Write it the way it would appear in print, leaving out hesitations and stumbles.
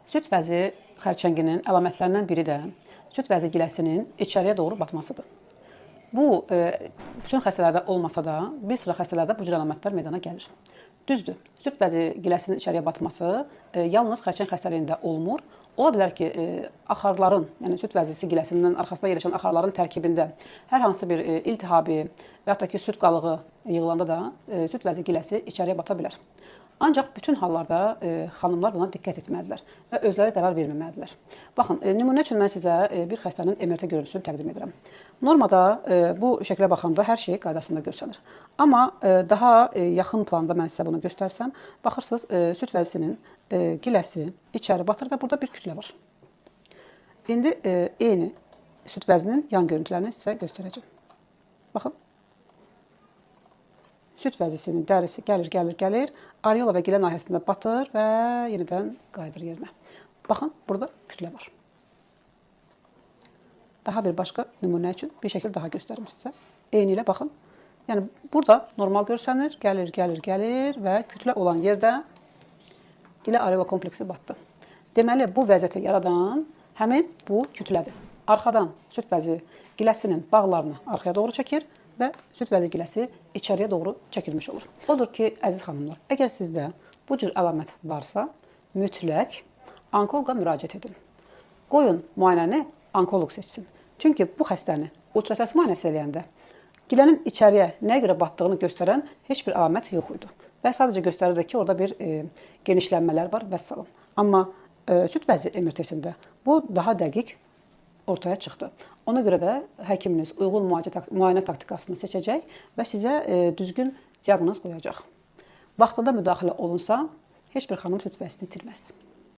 Süd vəzi xərçənginin əlamətlərindən biri də süd vəzi giləsinin içəriyə doğru batmasıdır. Bu, bütün xəstələrdə olmasa da, bir sıra xəstələrdə bu cür əlamətlər meydana gəlir. Düzdür, süd vəzi giləsinin içəriyə batması yalnız xərçəng xəstəliyində olmur. Ola bilər ki, axarların, yəni süd vəzisi giləsinin arxasında yerləşən axarların tərkibində hər hansı bir iltihabi və yaxud da ki, süd qalığı yığılanda da süd vəzi giləsi içəriyə bata bilər. Ancaq bütün hallarda xanımlar buna diqqət etməlidirlər və özləri qərar verməməlidirlər. Baxın, nümunə üçün mən sizə bir xəstənin MRT görüntüsünü təqdim edirəm. Normada bu şəklə baxanda hər şey qaydasında görsənir. Amma daha yaxın planda mən sizə bunu göstərsəm, baxırsınız, süd vəzisinin giləsi içəri batır və burada bir kütlə var. İndi eyni süd vəzinin yan görüntülərini sizə göstərəcəm. Baxın. Süd vəzisinin dərisi gəlir, areola və gilə nahiyəsində batır və yenidən qayıdır yerinə. Baxın, burada kütlə var. Daha bir başqa nümunə üçün bir şəkil daha göstərim sizə. Eyni ilə baxın. Yəni, burada normal görsənir, gəlir və kütlə olan yerdə gilə areola kompleksi batdı. Deməli, bu vəziyyəti yaradan həmin bu kütlədir. Arxadan süd vəzi giləsinin bağlarını arxaya doğru çəkir və süd vəzi giləsi içəriyə doğru çəkilmiş olur. Odur ki, əziz xanımlar, əgər sizdə bu cür əlamət varsa, mütləq onkoloqa müraciət edin. Qoyun müayinəni onkoloq seçsin. Çünki bu xəstəni ultrasəs müayinəsi eləyəndə gilənin içəriyə nəyə görə batdığını göstərən heç bir əlamət yox idi. Və sadəcə göstərirdi ki, orada bir genişlənmələr var və salam. Amma süd vəzi MRT-sində bu daha dəqiq ortaya çıxdı. Ona görə də həkiminiz uyğun müayinə taktikasını seçəcək və sizə düzgün diaqnoz qoyacaq. Vaxtında müdaxilə olunsa, heç bir xanım süd vəzini itirməz.